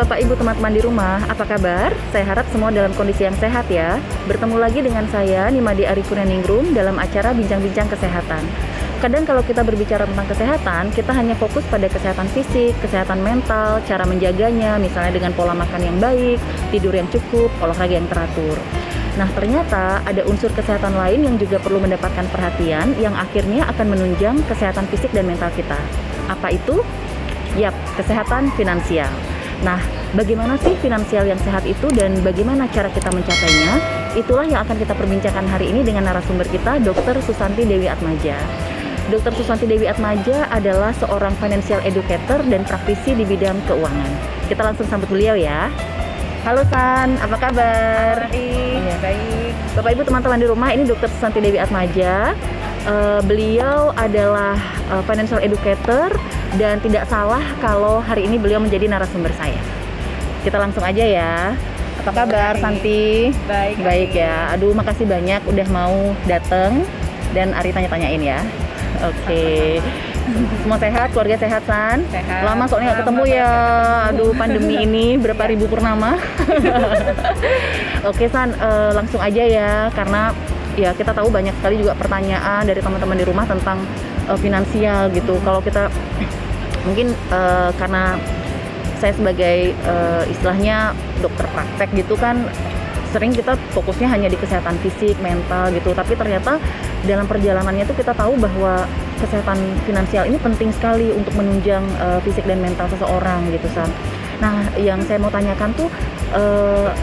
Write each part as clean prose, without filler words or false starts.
Bapak Ibu teman-teman di rumah, apa kabar? Saya harap semua dalam kondisi yang sehat ya. Bertemu lagi dengan saya Nimade Arifuryaningrum dalam acara Bincang-Bincang Kesehatan. Kadang kalau kita berbicara tentang kesehatan, kita hanya fokus pada kesehatan fisik, kesehatan mental, cara menjaganya, misalnya dengan pola makan yang baik, tidur yang cukup, olahraga yang teratur. Nah, ternyata ada unsur kesehatan lain yang juga perlu mendapatkan perhatian yang akhirnya akan menunjang kesehatan fisik dan mental kita. Apa itu? Yap, kesehatan finansial. Nah, bagaimana sih finansial yang sehat itu dan bagaimana cara kita mencapainya? Itulah yang akan kita perbincangkan hari ini dengan narasumber kita, Dr. Susanti Dewi Atmaja. Dr. Susanti Dewi Atmaja adalah seorang financial educator dan praktisi di bidang keuangan. Kita langsung sambut beliau ya. Halo San, apa kabar? Iya, baik. Bapak Ibu teman-teman di rumah, ini Dr. Susanti Dewi Atmaja. Beliau adalah financial educator dan tidak salah kalau hari ini beliau menjadi narasumber saya. Kita langsung aja ya. Apa kabar Santi? Baik. Baik ya. Aduh, makasih banyak udah mau datang dan Ari tanya-tanyain ya. Oke. Semua sehat, keluarga sehat San? Sehat. Lama soalnya nggak ketemu ya. Aduh, pandemi ini berapa ribu purnama. Oke San, langsung aja ya, karena ya kita tahu banyak sekali juga pertanyaan dari teman-teman di rumah tentang finansial gitu. Kalau kita mungkin karena saya sebagai istilahnya dokter praktek gitu kan, sering kita fokusnya hanya di kesehatan fisik, mental gitu. Tapi ternyata dalam perjalanannya itu kita tahu bahwa kesehatan finansial ini penting sekali untuk menunjang fisik dan mental seseorang gitu San. Nah, yang saya mau tanyakan tuh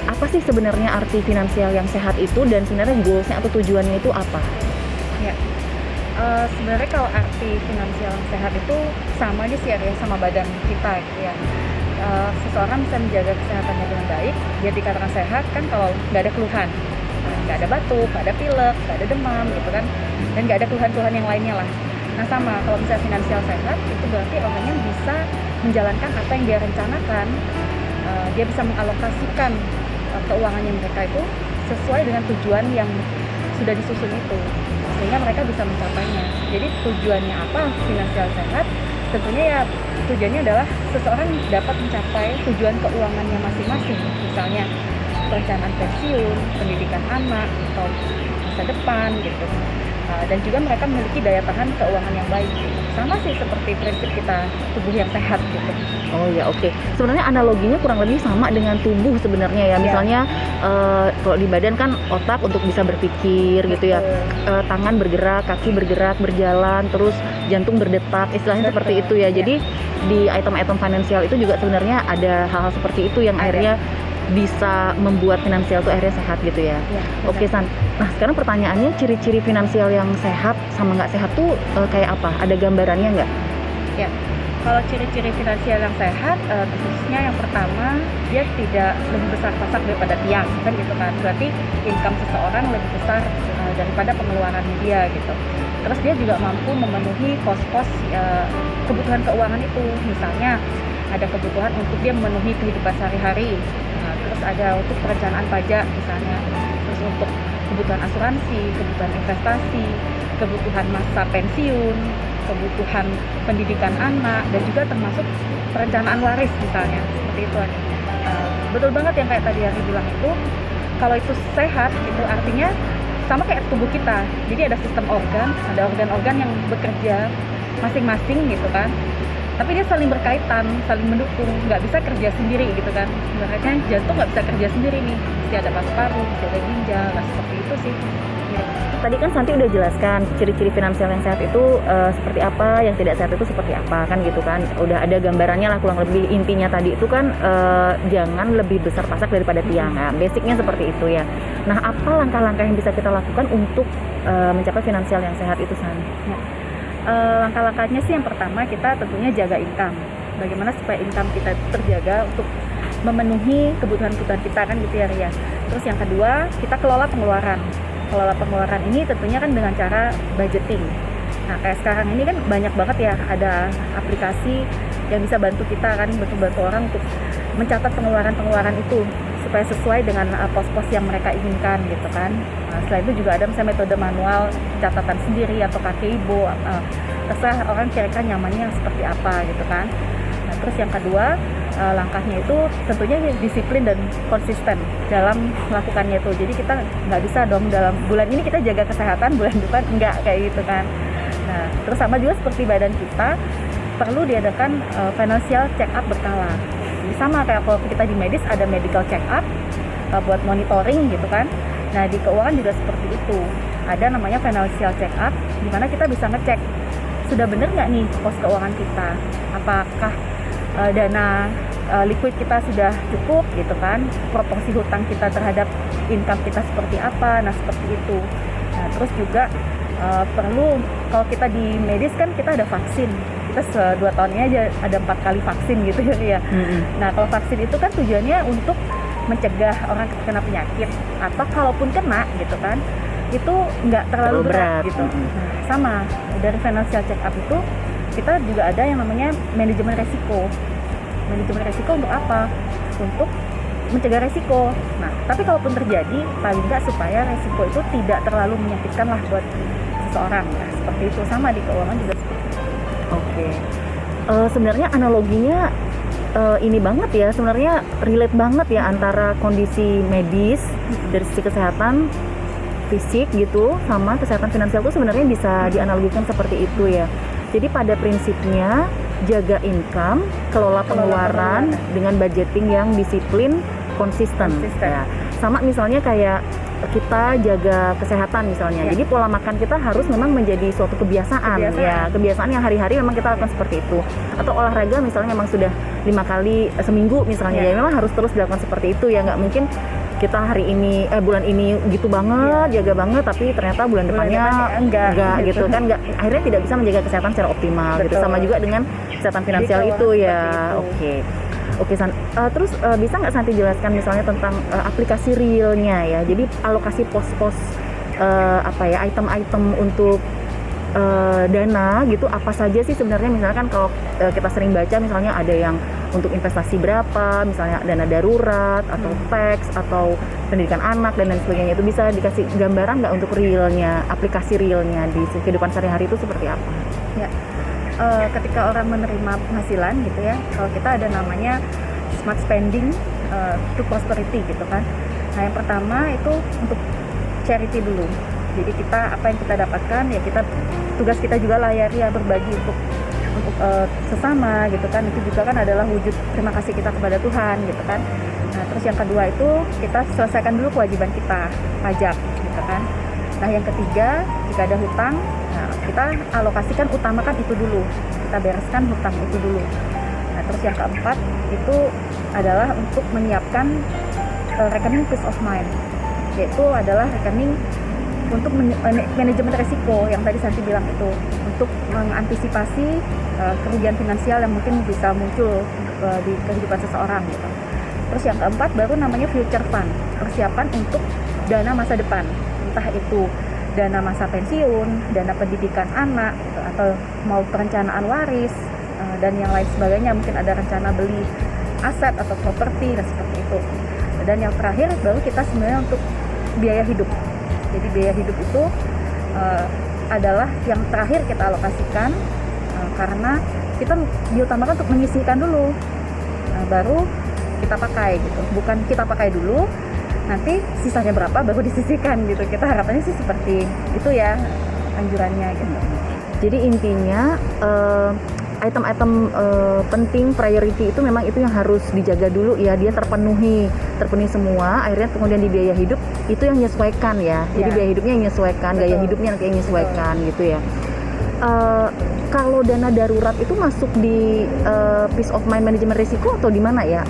apa sih sebenarnya arti finansial yang sehat itu dan sebenarnya goalsnya atau tujuannya itu apa? Ya. Sebenarnya kalau arti finansial yang sehat itu sama aja sih ya sama badan kita gitu ya. Seseorang bisa menjaga kesehatannya dengan baik, dia dikatakan sehat kan kalau nggak ada keluhan, nggak ada batuk, nggak ada pilek, nggak ada demam gitu kan, dan nggak ada keluhan-keluhan yang lainnya lah. Nah sama, kalau misalnya finansial sehat itu berarti orangnya bisa menjalankan apa yang dia rencanakan, dia bisa mengalokasikan keuangannya mereka itu sesuai dengan tujuan yang sudah disusun itu, sehingga mereka bisa mencapainya. Jadi tujuannya apa finansial sehat? Tentunya ya tujuannya adalah seseorang dapat mencapai tujuan keuangannya masing-masing, misalnya perencanaan pensiun, pendidikan anak, atau masa depan gitu. Dan juga mereka memiliki daya tahan keuangan yang baik. Sama sih seperti prinsip kita tubuh yang sehat gitu. Oh ya, oke. Sebenarnya analoginya kurang lebih sama dengan tubuh sebenarnya ya. Misalnya kalau di badan kan otak untuk bisa berpikir gitu ya. Tangan bergerak, kaki bergerak, berjalan, terus jantung berdetak. Istilahnya seperti itu ya. Jadi di item-item finansial itu juga sebenarnya ada hal-hal seperti itu yang akhirnya bisa membuat finansial itu akhirnya sehat gitu ya. Oke San. Nah sekarang pertanyaannya, ciri-ciri finansial yang sehat sama nggak sehat tuh kayak apa? Ada gambarannya nggak? Ya. Kalau ciri-ciri finansial yang sehat, khususnya yang pertama dia tidak lebih besar pasak daripada tiang kan gitu kan. Berarti income seseorang lebih besar daripada pengeluarannya dia gitu. Terus dia juga mampu memenuhi pos-pos kebutuhan keuangan itu. Misalnya ada kebutuhan untuk dia memenuhi kehidupan sehari-hari. Terus ada untuk perencanaan pajak misalnya, terus untuk kebutuhan asuransi, kebutuhan investasi, kebutuhan masa pensiun, kebutuhan pendidikan anak, dan juga termasuk perencanaan waris misalnya, seperti itu. Betul banget yang kayak tadi Ari bilang itu, kalau itu sehat itu artinya sama kayak tubuh kita, jadi ada sistem organ, ada organ-organ yang bekerja masing-masing gitu kan. Tapi dia saling berkaitan, saling mendukung, nggak bisa kerja sendiri gitu kan. Makanya jantung nggak bisa kerja sendiri nih, mesti ada paru-paru, mesti ada ginjal, nah seperti itu sih. Ya. Tadi kan Santi udah jelaskan ciri-ciri finansial yang sehat itu seperti apa, yang tidak sehat itu seperti apa kan gitu kan. Udah ada gambarannya lah kurang lebih, intinya tadi itu kan jangan lebih besar pasak daripada tiang. Nah, basicnya seperti itu ya. Nah, apa langkah-langkah yang bisa kita lakukan untuk mencapai finansial yang sehat itu San? Ya. Langkah-langkahnya sih yang pertama kita tentunya jaga income. Bagaimana supaya income kita terjaga untuk memenuhi kebutuhan-kebutuhan kita kan gitu ya Ria. Terus yang kedua kita kelola pengeluaran. Kelola pengeluaran ini tentunya kan dengan cara budgeting. Nah kayak sekarang ini kan banyak banget ya ada aplikasi yang bisa bantu kita kan, bantu orang untuk mencatat pengeluaran-pengeluaran itu supaya sesuai dengan pos-pos yang mereka inginkan gitu kan. Nah, selain itu juga ada misalnya metode manual catatan sendiri atau Kakeibo, terserah orang kira-kira nyamannya seperti apa gitu kan. Nah, terus yang kedua langkahnya itu tentunya disiplin dan konsisten dalam melakukannya itu. Jadi kita nggak bisa dong dalam bulan ini kita jaga kesehatan, bulan depan enggak, kayak gitu kan. Nah, terus sama juga seperti badan kita perlu diadakan financial check up berkala. Jadi sama kayak kalau kita di medis ada medical check up buat monitoring gitu kan. Nah, di keuangan juga seperti itu. Ada namanya financial check up di mana kita bisa ngecek sudah benar nggak nih pos keuangan kita, apakah dana liquid kita sudah cukup gitu kan, proporsi hutang kita terhadap income kita seperti apa. Nah, seperti itu. Nah, terus juga perlu, kalau kita di medis kan kita ada vaksin, kita 2 tahun ini aja ada 4 kali vaksin gitu ya. Nah, kalau vaksin itu kan tujuannya untuk mencegah orang kena penyakit, atau kalaupun kena gitu kan itu nggak terlalu berat gitu. Nah, sama dari financial check up itu kita juga ada yang namanya manajemen resiko. Manajemen resiko untuk apa? Untuk mencegah resiko. Nah, tapi kalaupun terjadi, paling nggak supaya resiko itu tidak terlalu menyakitkan lah buat seseorang. Nah, seperti itu. Sama di keuangan juga seperti itu. Oke. Sebenarnya analoginya ini banget ya, sebenarnya relate banget ya antara kondisi medis dari sisi kesehatan fisik gitu sama kesehatan finansial itu sebenarnya bisa dianalogikan seperti itu ya. Jadi pada prinsipnya jaga income, kelola pengeluaran dengan budgeting yang disiplin, konsisten. Ya. Sama misalnya kayak kita jaga kesehatan misalnya. Jadi pola makan kita harus memang menjadi suatu kebiasaan. Ya, kebiasaan yang hari-hari memang kita lakukan seperti itu. Atau olahraga misalnya memang sudah 5 kali seminggu misalnya, ya memang harus terus dilakukan seperti itu ya. Nggak mungkin kita hari ini bulan ini gitu banget, jaga banget, tapi ternyata bulan depannya enggak gitu kan, enggak, akhirnya tidak bisa menjaga kesehatan secara optimal. Betul. Gitu. Sama juga dengan kesehatan finansial itu ya. Oke San, terus bisa nggak Santi jelaskan misalnya tentang aplikasi realnya ya, jadi alokasi pos-pos item-item untuk dana gitu apa saja sih sebenarnya. Misalkan kalau kita sering baca misalnya ada yang untuk investasi berapa, misalnya dana darurat atau tax atau pendidikan anak dan lain sebagainya, itu bisa dikasih gambaran nggak untuk realnya, aplikasi realnya di kehidupan sehari-hari itu seperti apa? Ya, ketika orang menerima penghasilan gitu ya, kalau kita ada namanya smart spending to prosperity gitu kan. Nah, yang pertama itu untuk charity dulu. Jadi kita apa yang kita dapatkan ya kita, tugas kita juga lah ya berbagi untuk sesama gitu kan. Itu juga kan adalah wujud terima kasih kita kepada Tuhan gitu kan. Nah, terus yang kedua itu kita selesaikan dulu kewajiban kita pajak gitu kan. Nah, yang ketiga jika ada hutang, nah, kita alokasikan, utamakan itu dulu, kita bereskan hutang itu dulu. Nah, terus yang keempat itu adalah untuk menyiapkan rekening peace of mind, yaitu adalah rekening untuk manajemen resiko yang tadi Santi bilang itu, untuk mengantisipasi kerugian finansial yang mungkin bisa muncul di kehidupan seseorang gitu. Terus yang keempat baru namanya future fund, persiapan untuk dana masa depan, entah itu dana masa pensiun, dana pendidikan anak gitu, atau mau perencanaan waris dan yang lain sebagainya, mungkin ada rencana beli aset atau properti dan seperti itu. Dan yang terakhir baru kita sebenarnya untuk biaya hidup. Jadi biaya hidup itu adalah yang terakhir kita alokasikan karena kita diutamakan untuk menyisihkan dulu, baru kita pakai gitu. Bukan kita pakai dulu, nanti sisanya berapa baru disisihkan gitu. Kita harapannya sih seperti itu ya anjurannya gitu. Jadi intinya item-item penting, priority itu memang itu yang harus dijaga dulu ya, dia terpenuhi semua, akhirnya kemudian di biaya hidup itu yang menyesuaikan ya. Jadi biaya hidupnya yang menyesuaikan, gaya hidupnya nanti yang menyesuaikan gitu ya. Kalau dana darurat itu masuk di peace of mind manajemen risiko atau di mana ya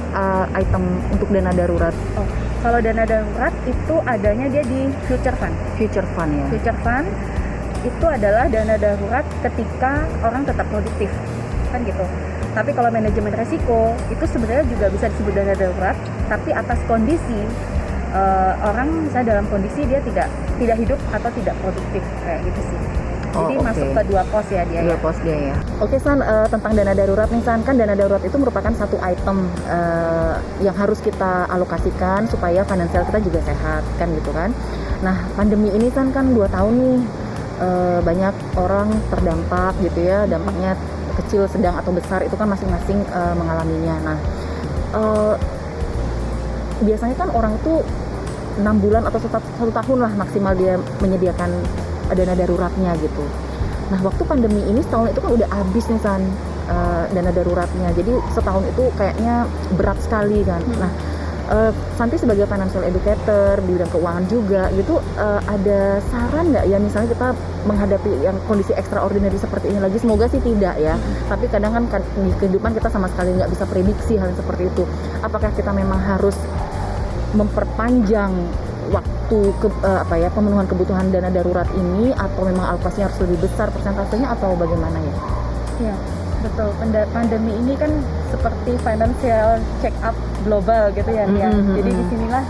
item untuk dana darurat? Kalau dana darurat itu adanya dia di future fund. Future fund ya. Future fund itu adalah dana darurat ketika orang tetap produktif kan gitu. Tapi kalau manajemen resiko itu sebenarnya juga bisa disebut dana darurat, tapi atas kondisi orang misalnya dalam kondisi dia tidak hidup atau tidak produktif kayak gitu sih. Jadi masuk ke dua pos ya dia. Dua pos dia ya. Oke San, tentang dana darurat nih San, kan dana darurat itu merupakan satu item yang harus kita alokasikan supaya finansial kita juga sehat kan gitu kan. Nah, pandemi ini kan 2 tahun nih, banyak orang terdampak gitu ya, dampaknya kecil, sedang atau besar itu kan masing-masing mengalaminya. Nah, eh, biasanya kan orang itu 6 bulan atau 1 tahun lah maksimal dia menyediakan dana daruratnya gitu. Nah waktu pandemi ini setahun itu kan udah habis nih San, dana daruratnya. Jadi setahun itu kayaknya berat sekali kan. Nah Santi sebagai financial educator di bidang keuangan juga gitu, ada saran nggak ya misalnya kita menghadapi yang kondisi extraordinary seperti ini lagi? Semoga sih tidak ya. Tapi kadang kan di kehidupan kita sama sekali nggak bisa prediksi hal seperti itu. Apakah kita memang harus memperpanjang waktu pemenuhan kebutuhan dana darurat ini, atau memang alokasinya harus lebih besar persentasenya, atau bagaimana ya? Ya, betul. Pandemi ini kan seperti financial check up global gitu ya, Ria. Jadi disinilah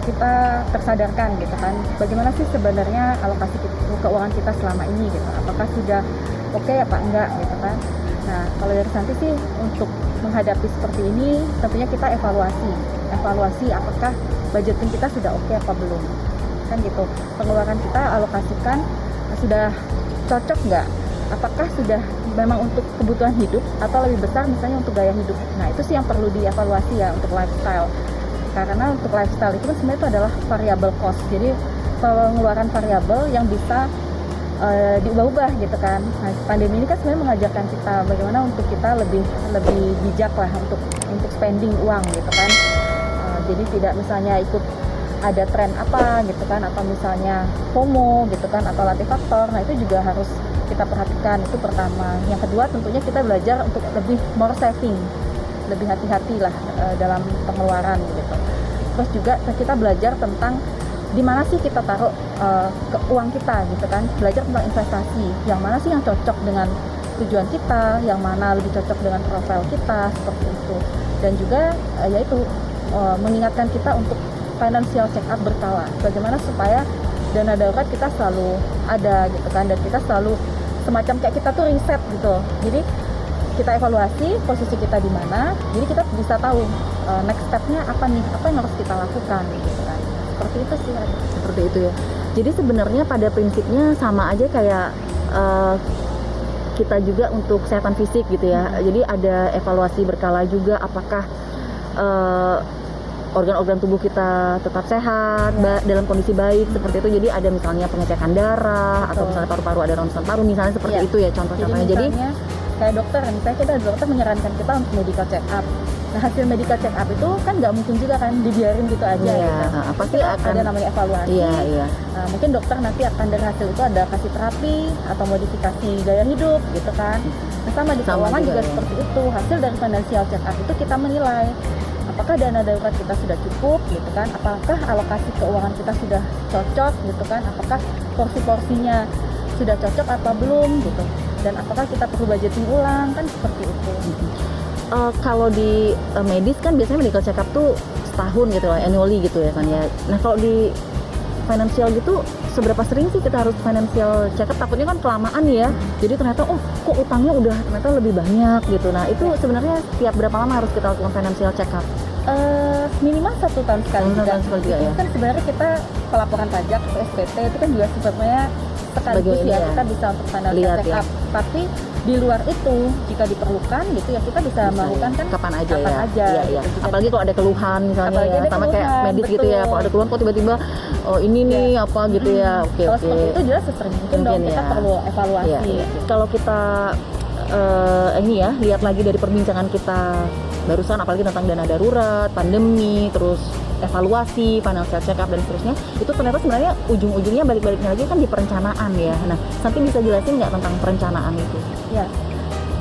kita tersadarkan gitu kan, bagaimana sih sebenarnya alokasi keuangan kita selama ini gitu. Apakah sudah oke apa enggak gitu kan. Nah, kalau dari Santi sih untuk menghadapi seperti ini tentunya kita evaluasi apakah budgeting kita sudah oke apa belum, kan gitu. Pengeluaran kita alokasikan sudah cocok nggak, apakah sudah memang untuk kebutuhan hidup atau lebih besar misalnya untuk gaya hidup. Nah itu sih yang perlu dievaluasi ya untuk lifestyle, karena untuk lifestyle itu kan sebenarnya itu adalah variable cost, jadi pengeluaran variabel yang bisa diubah-ubah gitu kan. Nah, pandemi ini kan sebenarnya mengajarkan kita bagaimana untuk kita lebih bijak lah untuk spending uang gitu kan. Jadi tidak misalnya ikut ada tren apa gitu kan, atau misalnya FOMO gitu kan, atau latih faktor. Nah itu juga harus kita perhatikan, itu pertama. Yang kedua tentunya kita belajar untuk lebih more saving, lebih hati-hati lah dalam pengeluaran gitu. Terus juga kita belajar tentang di mana sih kita taruh uang kita gitu kan, belajar tentang investasi, yang mana sih yang cocok dengan tujuan kita, yang mana lebih cocok dengan profil kita, seperti itu. Dan juga yaitu mengingatkan kita untuk financial check up berkala, bagaimana supaya dana darurat kita selalu ada gitu kan, dan kita selalu semacam kayak kita tuh riset gitu. Jadi kita evaluasi posisi kita di mana, jadi kita bisa tahu next step-nya apa nih, apa yang harus kita lakukan gitu kan. Seperti itu sih. Seperti itu ya. Jadi sebenarnya pada prinsipnya sama aja kayak kita juga untuk kesehatan fisik gitu ya. Jadi ada evaluasi berkala juga, apakah organ-organ tubuh kita tetap sehat, dalam kondisi baik, seperti itu. Jadi ada misalnya pengecekan darah, atau misalnya paru-paru ada ronsen paru misalnya, seperti itu ya contoh-contohnya. Jadi kayak dokter, misalnya kita dokter menyarankan kita untuk medical check up. Nah hasil medical check up itu kan nggak mungkin juga kan dibiarin gitu aja gitu. Pasti akan ada namanya evaluasi. Nah, mungkin dokter nanti akan dari hasil itu ada kasih terapi atau modifikasi gaya hidup gitu kan. Nah, sama di keuangan juga seperti itu. Hasil dari financial check up itu kita menilai apakah dana darurat kita sudah cukup gitu kan, apakah alokasi keuangan kita sudah cocok gitu kan, apakah porsi-porsinya sudah cocok apa belum gitu, dan apakah kita perlu budgeting ulang, kan seperti itu. Kalau di medis kan biasanya medical check up tuh setahun gitu lah, annually gitu ya kan ya. Nah kalau di financial gitu seberapa sering sih kita harus financial check up? Takutnya kan kelamaan ya, jadi ternyata kok utangnya udah ternyata lebih banyak gitu. Nah itu sebenarnya setiap berapa lama harus kita lakukan financial check up? Minimal 1 tahun sekali juga ya. Kan sebenarnya kita pelaporan pajak atau SPT itu kan juga sebenarnya sekaligus ya kita bisa untuk financial check up. Tapi di luar itu jika diperlukan gitu ya kita bisa melakukan kan kapan aja. Gitu. Apalagi kalau ada keluhan misalnya ya, sama kayak medis gitu ya, kalau ada keluhan kok tiba-tiba ini nih apa gitu ya. Kalau seperti itu jelas sesering mungkin dong kita perlu evaluasi. Gitu. Kalau kita ini ya lihat lagi dari perbincangan kita barusan, apalagi tentang dana darurat, pandemi, terus evaluasi, financial check up dan seterusnya, itu ternyata sebenarnya ujung-ujungnya balik-baliknya lagi kan di perencanaan ya. Nah, Santi bisa jelasin nggak tentang perencanaan itu? Ya,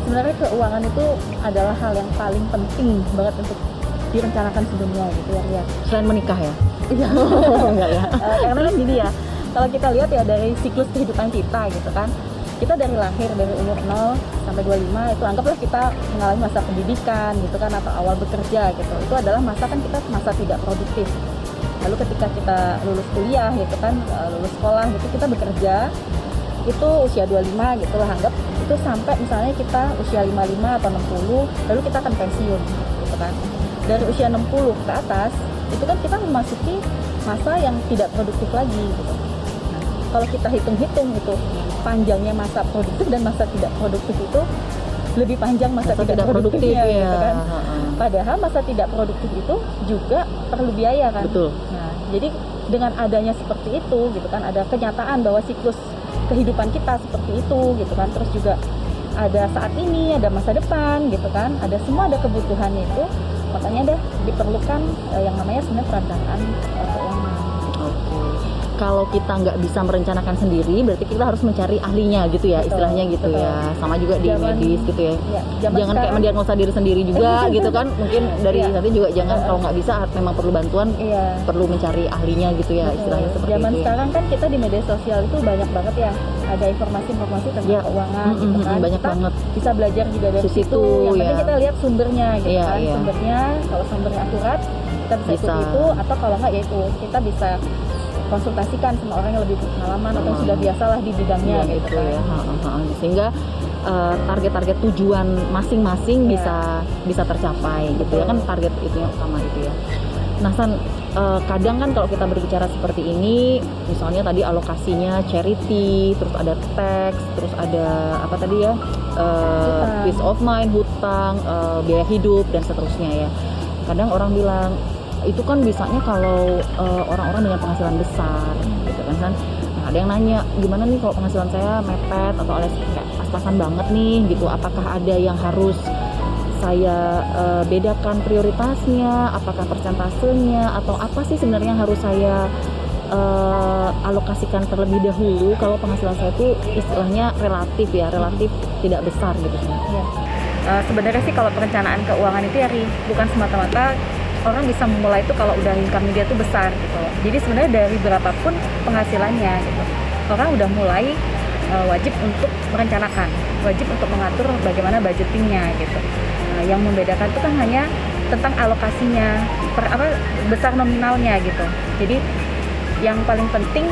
sebenarnya keuangan itu adalah hal yang paling penting banget untuk direncanakan sebelumnya gitu ya. Selain menikah ya? Iya. Enggak ya? Karena kan gini ya, kalau kita lihat ya dari siklus kehidupan kita gitu kan, kita dari lahir dari umur 0 sampai 25 itu anggaplah kita mengalami masa pendidikan gitu kan, atau awal bekerja gitu. Itu adalah masa kan kita masa tidak produktif. Lalu ketika kita lulus kuliah gitu kan, lulus sekolah gitu, kita bekerja itu usia 25 gitu lah, anggap itu sampai misalnya kita usia 55 atau 60, lalu kita akan pensiun gitu kan. Dari usia 60 ke atas itu kan kita memasuki masa yang tidak produktif lagi gitu. Kalau kita hitung-hitung itu panjangnya masa produktif dan masa tidak produktif itu lebih panjang masa tidak produktif produktifnya, ya. gitu kan. Padahal masa tidak produktif itu juga perlu biaya kan. Betul. Nah, jadi dengan adanya seperti itu gitu kan, ada kenyataan bahwa siklus kehidupan kita seperti itu gitu kan. Terus juga ada saat ini, ada masa depan gitu kan. Ada semua, ada kebutuhannya itu. Makanya diperlukan yang namanya sebenarnya perencanaan keuangan. Oke. Kalau kita nggak bisa merencanakan sendiri, berarti kita harus mencari ahlinya gitu ya, Betul, istilahnya gitu betul. ya. Sama juga di medis gitu ya. Zaman Jangan kayak sekarang, mendiagnosa diri sendiri juga gitu kan. Mungkin dari Iya. nanti juga jangan, kalau nggak bisa memang perlu bantuan, iya. perlu mencari ahlinya gitu ya, Betul. istilahnya seperti Zaman itu ya. sekarang kan kita di media sosial itu banyak banget ya, ada informasi-informasi tentang Ya. keuangan gitu kan. Banyak Kita banget. bisa belajar juga dari Di situ, situ. Yang penting ya. kita lihat sumbernya gitu Iya, kan. iya. Sumbernya, kalau sumbernya akurat, kita bisa Bisa. ikuti itu, atau kalau nggak ya itu kita bisa konsultasikan sama orang yang lebih berpengalaman atau yang sudah biasa lah di bidangnya Iya, gitu itu kan. ya. Sehingga target-target tujuan masing-masing Iya. bisa tercapai gitu ya, Betul. kan target itu yang utama itu ya. Nah San, kadang kan kalau kita berbicara seperti ini, misalnya tadi alokasinya charity, terus ada tax, terus ada apa tadi ya, Hutang. peace of mind, hutang, biaya hidup dan seterusnya ya. Kadang orang bilang itu kan bisanya kalau orang-orang dengan penghasilan besar gitu kan San. Nah, ada yang nanya, gimana nih kalau penghasilan saya mepet atau alias kayak pas-pasan banget nih gitu, apakah ada yang harus saya bedakan prioritasnya, apakah persentasenya, atau apa sih sebenarnya yang harus saya alokasikan terlebih dahulu kalau penghasilan saya itu istilahnya relatif tidak besar gitu sih. Iya. Sebenarnya sih kalau perencanaan keuangan itu ya bukan semata-mata orang bisa memulai itu kalau udah income dia tuh besar gitu. Jadi sebenarnya dari berapapun penghasilannya gitu, orang udah mulai wajib untuk merencanakan, wajib untuk mengatur bagaimana budgetingnya gitu. Yang membedakan itu kan hanya tentang alokasinya, besar nominalnya gitu. Jadi yang paling penting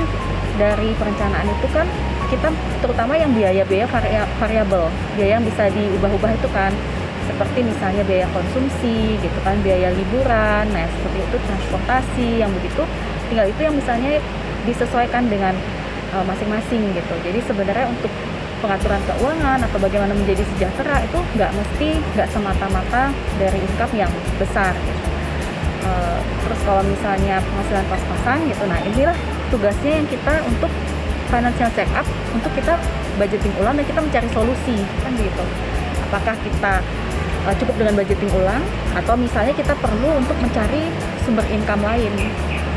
dari perencanaan itu kan kita terutama yang biaya-biaya variabel, biaya yang bisa diubah-ubah itu kan, seperti misalnya biaya konsumsi gitu kan, biaya liburan, nah seperti itu, transportasi yang begitu, tinggal itu yang misalnya disesuaikan dengan masing-masing gitu. Jadi sebenarnya untuk pengaturan keuangan atau bagaimana menjadi sejahtera itu nggak semata-mata dari income yang besar gitu. Terus kalau misalnya penghasilan pas-pasan gitu, nah inilah tugasnya yang kita untuk financial check up, untuk kita budgeting ulang dan kita mencari solusi kan gitu. Apakah kita cukup dengan budgeting ulang atau misalnya kita perlu untuk mencari sumber income lain,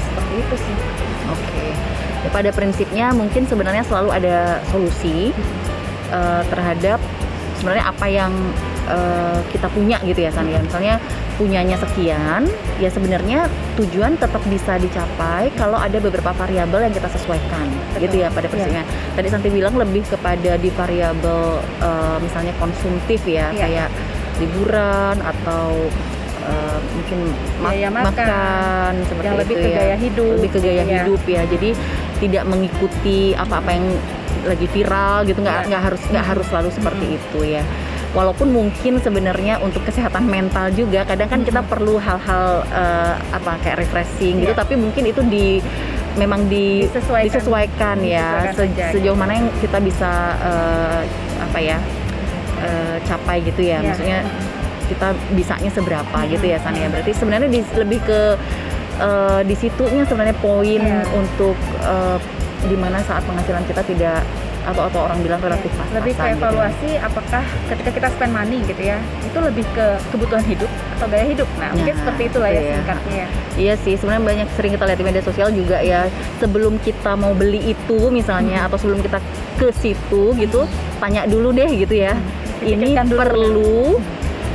seperti itu sih. Oke. Ya, pada prinsipnya mungkin sebenarnya selalu ada solusi terhadap sebenarnya apa yang kita punya gitu ya San ya. Misalnya punyanya sekian, ya sebenarnya tujuan tetap bisa dicapai kalau ada beberapa variabel yang kita sesuaikan. Betul. Gitu ya pada prinsipnya. Tadi Santi bilang lebih kepada di variabel misalnya konsumtif ya, kayak liburan atau mungkin Biaya makan seperti yang lebih itu ke ya. gaya hidup, lebih ke gaya gitu ya. hidup ya. Jadi tidak mengikuti apa-apa yang lagi viral gitu, nggak harus selalu seperti itu ya. Walaupun mungkin sebenarnya untuk kesehatan mental juga kadang kan kita perlu hal-hal kayak refreshing gitu, tapi mungkin itu memang disesuaikan ya, sejauh mana yang kita bisa capai gitu ya. Maksudnya kita bisanya seberapa gitu ya San ya. Berarti sebenarnya lebih ke di situnya sebenarnya poin untuk di mana saat penghasilan kita tidak atau orang bilang relatif pas-pasan. Lebih ke evaluasi gitu. Apakah ketika kita spend money gitu ya, itu lebih ke kebutuhan hidup atau gaya hidup. Nah, mungkin seperti itulah ya singkatnya ya. Iya sih, sebenarnya banyak sering kita lihat di media sosial juga ya. Sebelum kita mau beli itu misalnya atau sebelum kita ke situ gitu, tanya dulu deh gitu ya. Ini perlu,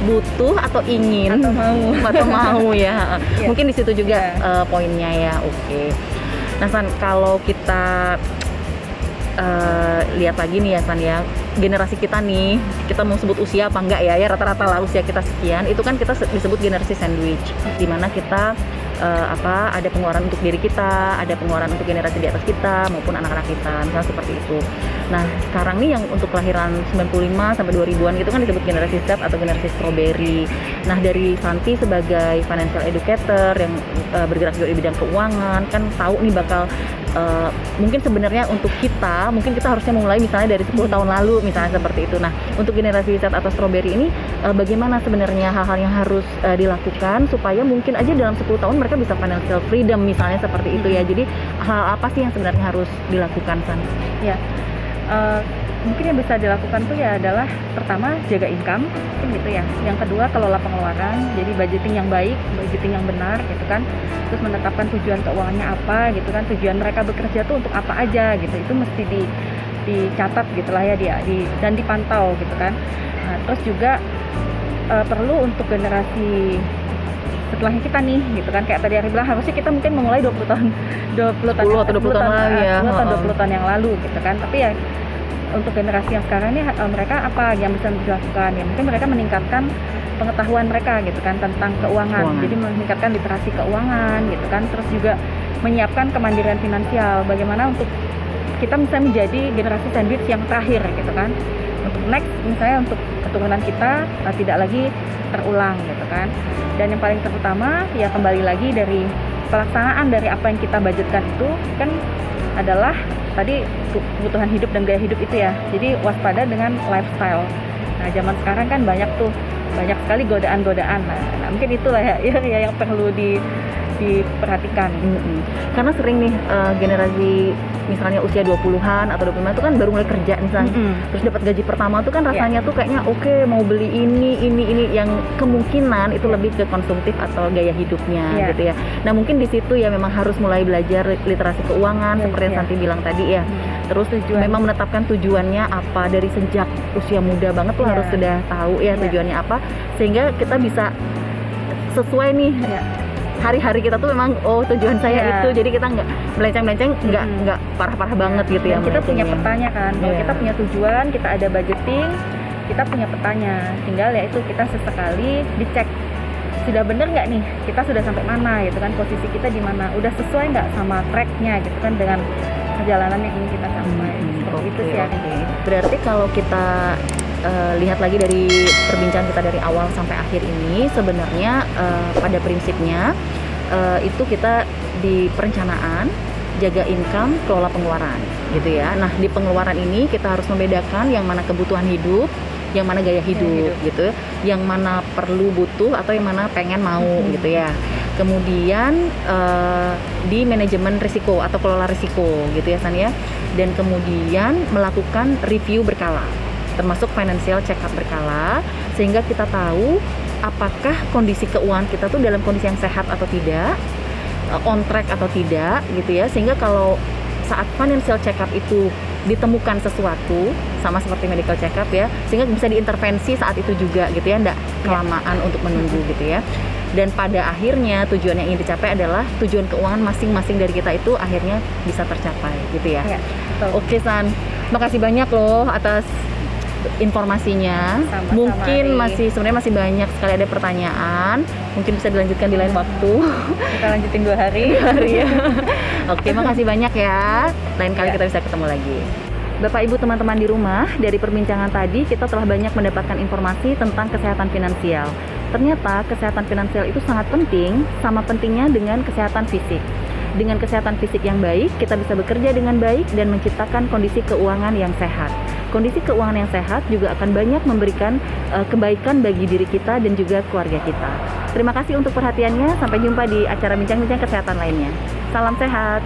butuh atau ingin atau mau ya. Mungkin di situ juga poinnya ya. Oke. Nah San, kalau kita lihat lagi nih ya San ya, generasi kita nih, kita mau sebut usia apa enggak ya, rata-rata lah usia kita sekian, itu kan kita disebut generasi sandwich, dimana kita ada pengeluaran untuk diri kita, ada pengeluaran untuk generasi di atas kita maupun anak-anak kita, misalnya seperti itu. Nah sekarang nih yang untuk kelahiran 95 sampai 2000-an itu kan disebut generasi Z atau generasi strawberry. Nah dari Santi sebagai financial educator yang bergerak juga di bidang keuangan, kan tahu nih bakal mungkin sebenarnya untuk kita, mungkin kita harusnya mulai misalnya dari 10 tahun lalu misalnya seperti itu. Nah, untuk generasi Z atau strawberry ini bagaimana sebenarnya hal-hal yang harus dilakukan supaya mungkin aja dalam 10 tahun mereka bisa financial freedom misalnya seperti itu ya. Jadi hal apa sih yang sebenarnya harus dilakukan, San? Ya, mungkin yang bisa dilakukan tuh ya adalah pertama jaga income, mungkin gitu ya. Yang kedua kelola pengeluaran, jadi budgeting yang baik, budgeting yang benar gitu kan. Terus menetapkan tujuan keuangannya apa gitu kan. Tujuan mereka bekerja tuh untuk apa aja gitu. Itu mesti dicatat gitulah ya dan dipantau gitu kan. Nah, terus juga perlu untuk generasi setelahnya kita nih gitu kan, kayak tadi Ari bilang harusnya kita mungkin memulai 20 tahun 20 tahun 20 tahun lagi ya. 20 tahun yang lalu gitu kan. Tapi ya untuk generasi yang sekarang ini mereka apa yang bisa dilakukan ya, mungkin mereka meningkatkan pengetahuan mereka gitu kan tentang keuangan. Jadi meningkatkan literasi keuangan gitu kan, terus juga menyiapkan kemandirian finansial, bagaimana untuk kita bisa menjadi generasi sandwich yang terakhir gitu kan, untuk next misalnya untuk keturunan kita tidak lagi terulang gitu kan. Dan yang paling terutama ya kembali lagi dari pelaksanaan dari apa yang kita budgetkan itu kan adalah tadi kebutuhan hidup dan gaya hidup itu ya. Jadi waspada dengan lifestyle. Nah, zaman sekarang kan banyak sekali godaan-godaan. Nah mungkin itulah ya yang perlu diperhatikan. Karena sering nih generasi misalnya usia 20-an atau 25 itu kan baru mulai kerja misalnya. Terus dapat gaji pertama tuh kan rasanya tuh kayaknya oke, mau beli ini yang kemungkinan itu lebih ke konsumtif atau gaya hidupnya gitu ya. Nah, mungkin di situ ya memang harus mulai belajar literasi keuangan seperti yang Santi bilang tadi ya. Terus memang menetapkan tujuannya apa dari sejak usia muda banget tuh harus sudah tahu ya tujuannya apa, sehingga kita bisa sesuai nih hari-hari kita tuh memang tujuan saya itu, jadi kita nggak melenceng-melenceng, nggak parah-parah banget gitu ya. Kita punya petanya kan, kalau kita punya tujuan, kita ada budgeting, kita punya petanya, tinggal ya itu kita sesekali dicek sudah bener nggak nih, kita sudah sampai mana gitu kan, posisi kita di mana, udah sesuai nggak sama tracknya gitu kan dengan perjalanan yang ingin kita capai. Itu sih. Berarti kalau kita lihat lagi dari perbincangan kita dari awal sampai akhir ini, sebenarnya pada prinsipnya itu kita di perencanaan jaga income, kelola pengeluaran gitu ya. Nah, di pengeluaran ini kita harus membedakan yang mana kebutuhan hidup, yang mana gaya hidup gitu, yang mana perlu butuh atau yang mana pengen mau gitu ya. Kemudian di manajemen risiko atau kelola risiko gitu ya San ya. Dan kemudian melakukan review berkala, termasuk financial check up berkala, sehingga kita tahu apakah kondisi keuangan kita tuh dalam kondisi yang sehat atau tidak, on track atau tidak gitu ya. Sehingga kalau saat financial check up itu ditemukan sesuatu, sama seperti medical check up ya, sehingga bisa diintervensi saat itu juga gitu ya, enggak kelamaan untuk menunggu gitu ya. Dan pada akhirnya tujuan yang ingin dicapai adalah tujuan keuangan masing-masing dari kita itu akhirnya bisa tercapai gitu ya. Oke San, makasih banyak loh atas informasinya. Sama-sama, mungkin sebenarnya masih banyak sekali ada pertanyaan, mungkin bisa dilanjutkan di lain waktu. Kita lanjutin 2 hari ya. Oke, makasih banyak ya, lain kali kita bisa ketemu lagi. Bapak Ibu teman-teman di rumah, dari perbincangan tadi kita telah banyak mendapatkan informasi tentang kesehatan finansial. Ternyata kesehatan finansial itu sangat penting, sama pentingnya dengan kesehatan fisik. Dengan kesehatan fisik yang baik, kita bisa bekerja dengan baik dan menciptakan kondisi keuangan yang sehat. Kondisi keuangan yang sehat juga akan banyak memberikan kebaikan bagi diri kita dan juga keluarga kita. Terima kasih untuk perhatiannya, sampai jumpa di acara bincang-bincang kesehatan lainnya. Salam sehat.